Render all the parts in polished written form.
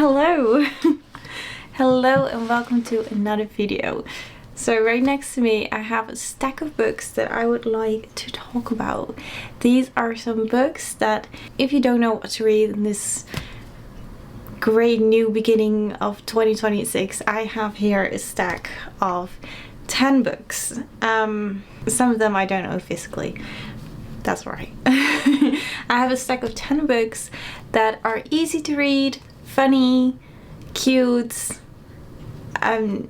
Hello! Hello and welcome to another video. So right next to me I have a stack of books that I would like to talk about. These are some books that if you don't know what to read in this great new beginning of 2026, I have here a stack of 10 books. Some of them I don't know physically. That's right. I have a stack of 10 books that are easy to read, funny, cute. I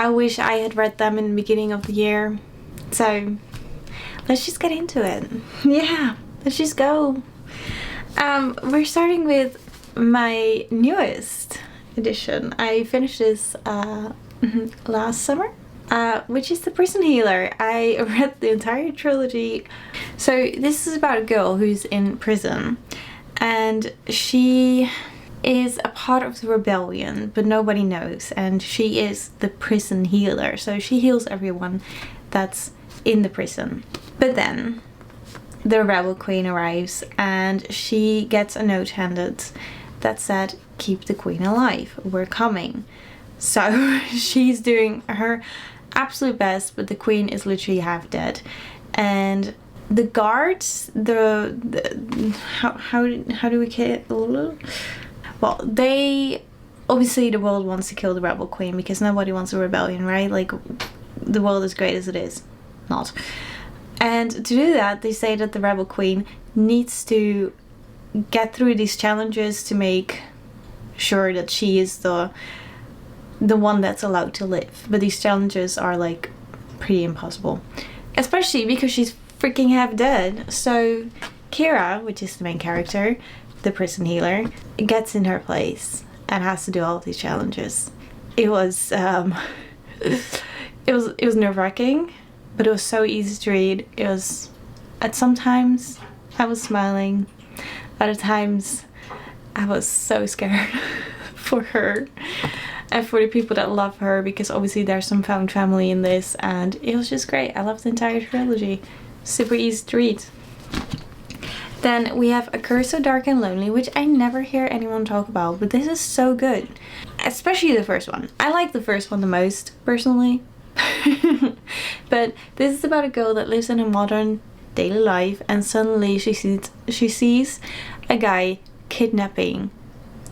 wish I had read them in the beginning of the year. So let's just get into it. Yeah, let's just go. We're starting with my newest edition. I finished this last summer. Which is The Prison Healer. I read the entire trilogy. So this is about a girl who's in prison and she is a part of the rebellion, but nobody knows, and she is the prison healer. So she heals everyone that's in the prison. But then the rebel queen arrives and she gets a note handed that said, "Keep the queen alive, we're coming." So she's doing her absolute best, but the queen is literally half dead, and the guards, how do we kill? Well, they obviously, the world wants to kill the rebel queen because nobody wants a rebellion, right? Like, the world is great as it is. Not. And to do that, they say that the rebel queen needs to get through these challenges to make sure that she is the one that's allowed to live. But these challenges are like pretty impossible, especially because she's freaking half dead. So Kira, which is the main character, the prison healer, gets in her place and has to do all of these challenges. It was it was nerve-wracking, but it was so easy to read. It was, at sometimes I was smiling, other times I was so scared for her and for the people that love her, because obviously there's some found family in this, and it was just great. I loved the entire trilogy. Super easy to read. Then we have A Curse So Dark and Lonely, which I never hear anyone talk about, but this is so good. Especially the first one. I like the first one the most, personally. But this is about a girl that lives in a modern daily life, and suddenly she sees a guy kidnapping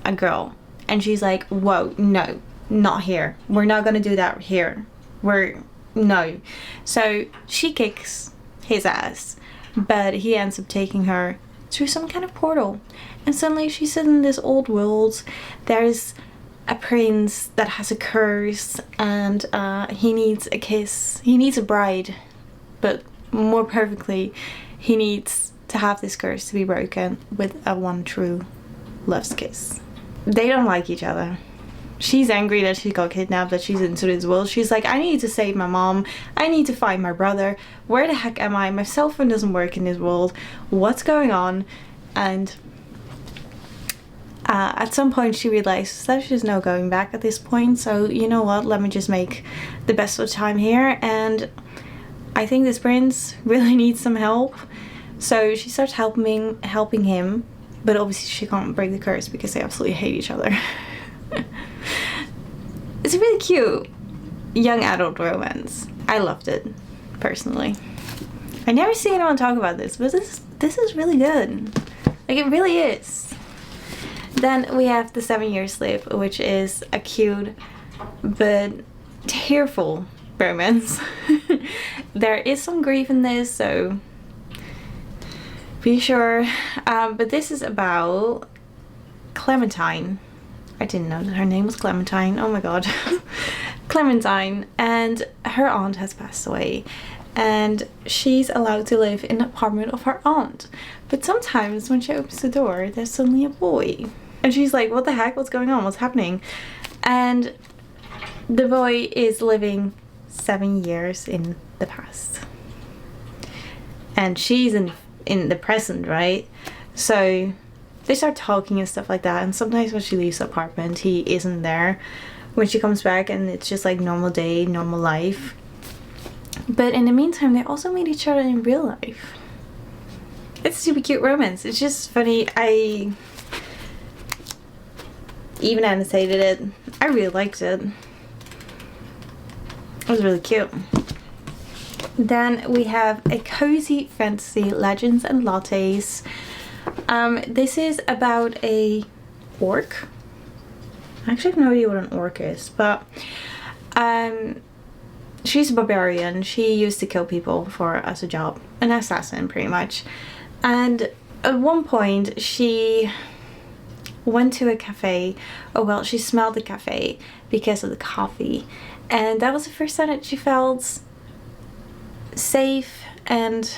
a girl. And she's like, whoa, no, not here. We're not gonna do that here. No. So she kicks his ass, but he ends up taking her through some kind of portal. And suddenly she's in this old world. There's a prince that has a curse, and he needs a kiss. He needs a bride, but more perfectly, he needs to have this curse to be broken with a one true love's kiss. They don't like each other. She's angry that she got kidnapped, that she's into this world. She's like, I need to save my mom. I need to find my brother. Where the heck am I? My cell phone doesn't work in this world. What's going on? And at some point she realizes that there's no going back at this point. So you know what? Let me just make the best of the time here. And I think this prince really needs some help. So she starts helping him. But obviously she can't break the curse because they absolutely hate each other. It's a really cute young adult romance. I loved it, personally. I never see anyone talk about this, but this is really good. Like, it really is. Then we have The 7 Year Slip, which is a cute but tearful romance. There is some grief in this, so be sure. But this is about Clementine. I didn't know that her name was Clementine. Oh my god. Clementine, and her aunt has passed away, and she's allowed to live in the apartment of her aunt. But sometimes when she opens the door, there's suddenly a boy, and she's like, what the heck, what's going on, what's happening? And the boy is living 7 years in the past, and she's in the present, right? So they start talking and stuff like that, and sometimes when she leaves the apartment, he isn't there. When she comes back, and it's just like normal day, normal life. But in the meantime, they also meet each other in real life. It's a super cute romance. It's just funny. even annotated it. I really liked it. It was really cute. Then we have A Cozy Fantasy Legends and Lattes. This is about a orc. I actually have no idea what an orc is, but she's a barbarian. She used to kill people as a job, an assassin pretty much. And at one point she went to a cafe. Oh well, she smelled the cafe because of the coffee, and that was the first time that she felt safe and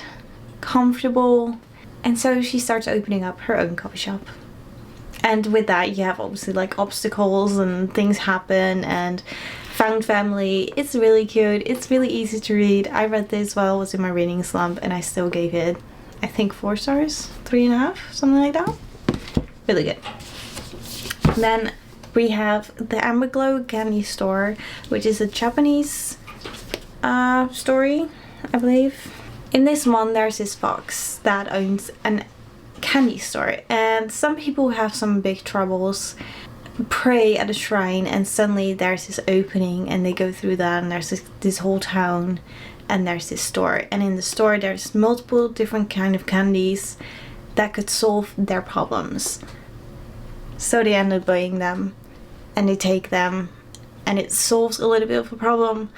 comfortable. And so she starts opening up her own coffee shop. And with that you have obviously like obstacles and things happen and found family. It's really cute. It's really easy to read. I read this while I was in my reading slump and I still gave it, I think, 4 stars, 3.5, something like that. Really good. Then we have the Amberglow Candy Store, which is a Japanese story, I believe. In this one there's this fox that owns an candy store, and some people have some big troubles, pray at a shrine, and suddenly there's this opening and they go through that and there's this whole town and there's this store, and in the store there's multiple different kind of candies that could solve their problems. So they end up buying them and they take them and it solves a little bit of a problem.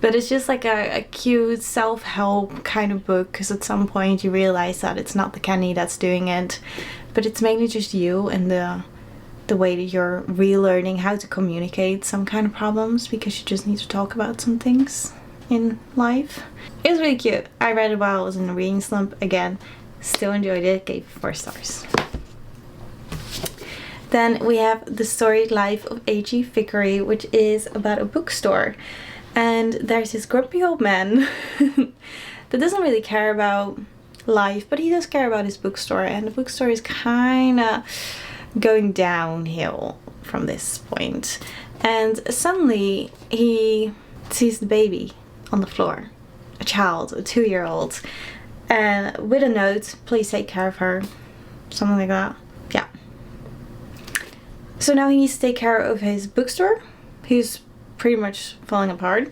But it's just like a cute self-help kind of book, because at some point you realize that it's not the candy that's doing it, but it's mainly just you and the way that you're relearning how to communicate some kind of problems, because you just need to talk about some things in life. It was really cute. I read it while I was in a reading slump again. Still enjoyed it. Gave 4 stars. Then we have The Storied Life of A.G. Vickery, which is about a bookstore. And there's this grumpy old man that doesn't really care about life, but he does care about his bookstore, and the bookstore is kind of going downhill from this point. And suddenly he sees the baby on the floor, a child, a 2-year-old, and with a note, please take care of her, something like that. Yeah. So now he needs to take care of his bookstore, who's pretty much falling apart,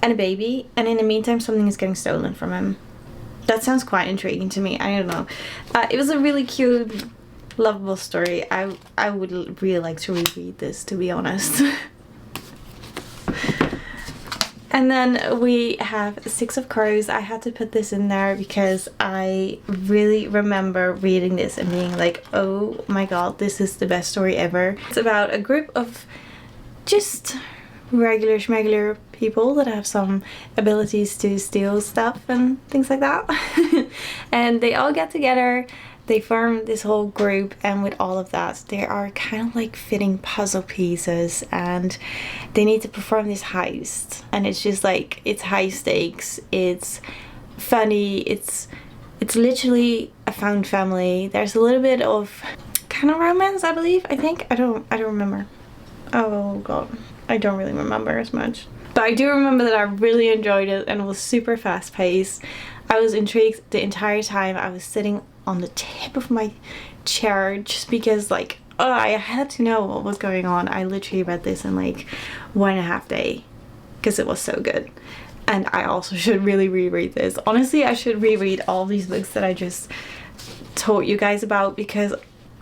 and a baby, and in the meantime something is getting stolen from him. That sounds quite intriguing to me. I don't know. It was a really cute, lovable story. I would really like to reread this, to be honest. And then we have 6 of Crows. I had to put this in there because I really remember reading this and being like, oh my god, this is the best story ever. It's about a group of just regular schmegular people that have some abilities to steal stuff and things like that. And they all get together, they form this whole group, and with all of that they are kind of like fitting puzzle pieces, and they need to perform this heist, and it's just like, it's high stakes, it's funny, it's literally a found family. There's a little bit of kind of romance, I believe. I don't remember. Oh god, I don't really remember as much. But I do remember that I really enjoyed it and it was super fast paced. I was intrigued the entire time. I was sitting on the tip of my chair just because, like, oh, I had to know what was going on. I literally read this in like 1.5 days because it was so good. And I also should really reread this. Honestly, I should reread all these books that I just told you guys about because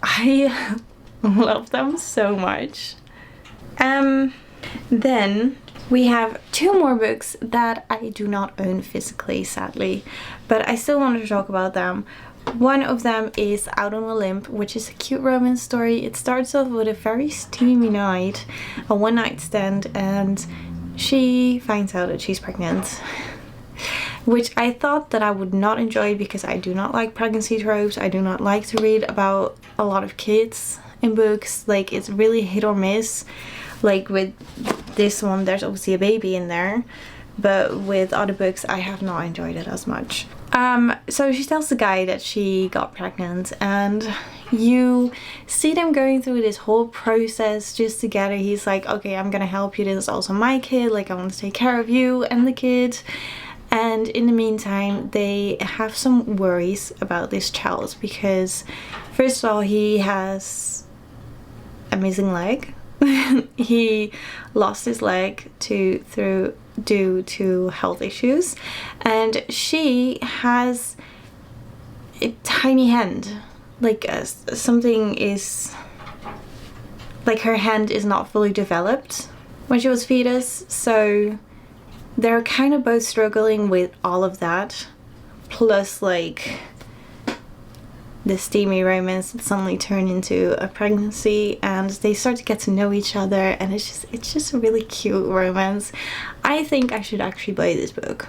I love them so much. Then we have 2 more books that I do not own physically, sadly, but I still wanted to talk about them. One of them is Out on a Limb, which is a cute romance story. It starts off with a very steamy night, a one-night stand, and she finds out that she's pregnant, which I thought that I would not enjoy because I do not like pregnancy tropes. I do not like to read about a lot of kids in books. Like, it's really hit or miss. Like with this one, there's obviously a baby in there, but with other books I have not enjoyed it as much. So she tells the guy that she got pregnant, and you see them going through this whole process just together. He's like, okay, I'm gonna help you, this is also my kid, like I want to take care of you and the kid. And in the meantime they have some worries about this child because first of all he has a missing leg. He lost his leg due to health issues, and she has a tiny hand, like something is like her hand is not fully developed when she was fetus, so they're kind of both struggling with all of that, plus like the steamy romance that suddenly turned into a pregnancy, and they start to get to know each other, and it's just a really cute romance. I think I should actually buy this book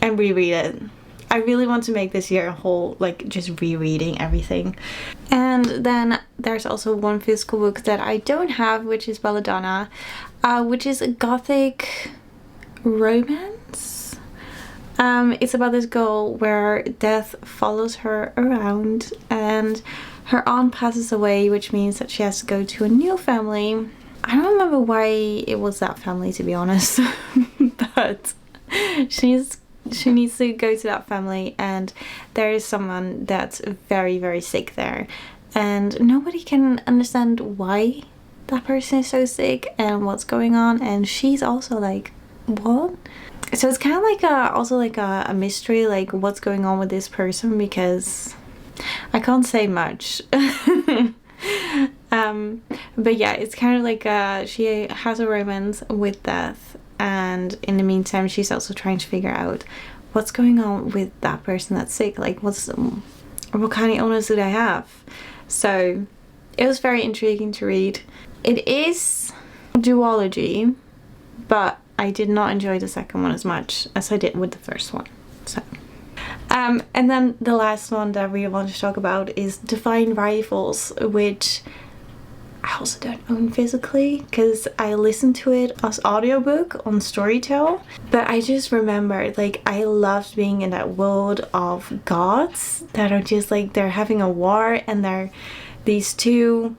and reread it. I really want to make this year a whole, like, just rereading everything. And then there's also one physical book that I don't have, which is Belladonna, which is a gothic romance. It's about this girl where death follows her around, and her aunt passes away, which means that she has to go to a new family. I don't remember why it was that family, to be honest, but she needs to go to that family, and there is someone that's very, very sick there, and nobody can understand why that person is so sick and what's going on, and she's also like, what? So it's kind of like a mystery, like what's going on with this person, because I can't say much. But yeah, it's kind of like she has a romance with death, and in the meantime she's also trying to figure out what's going on with that person that's sick, like what kind of illness do they have. So it was very intriguing to read. It is duology, but I did not enjoy the second one as much as I did with the first one. So and then the last one that we want to talk about is Divine Rivals, which I also don't own physically because I listened to it as audiobook on Storytel. But I just remember, like, I loved being in that world of gods that are just like, they're having a war, and they're these two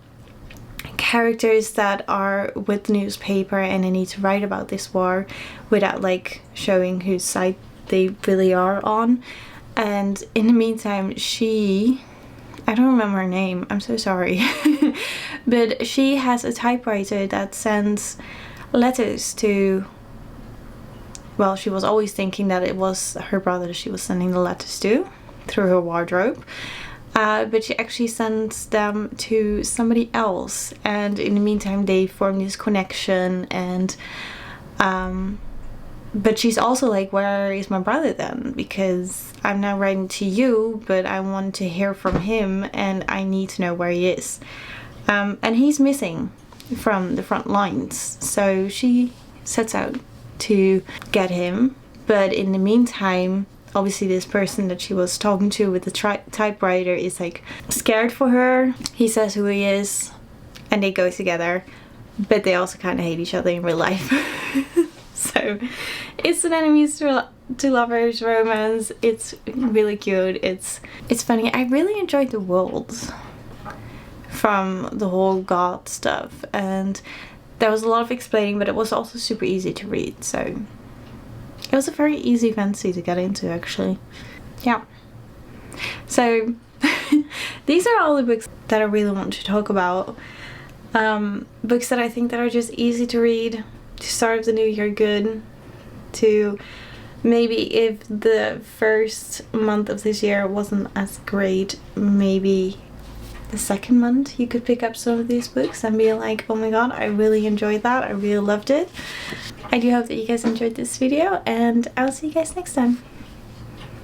characters that are with the newspaper, and they need to write about this war without like showing whose side they really are on. And in the meantime, I don't remember her name, I'm so sorry, but she has a typewriter that sends letters to, well, she was always thinking that it was her brother that she was sending the letters to through her wardrobe, but she actually sends them to somebody else, and in the meantime they form this connection, and but she's also like, where is my brother then? Because I'm now writing to you, but I want to hear from him, and I need to know where he is. And he's missing from the front lines. So she sets out to get him. But in the meantime, obviously this person that she was talking to with the typewriter is like scared for her. He says who he is, and they go together. But they also kind of hate each other in real life. So it's an enemies to lovers romance. It's really cute. It's funny. I really enjoyed the world from the whole god stuff, and there was a lot of explaining, but it was also super easy to read. So it was a very easy fantasy to get into, actually. Yeah. So these are all the books that I really want to talk about. Books that I think that are just easy to read, to start the new year good, to maybe if the first month of this year wasn't as great, maybe the second month you could pick up some of these books and be like, oh my god, I really enjoyed that, I really loved it. I do hope that you guys enjoyed this video, and I'll see you guys next time.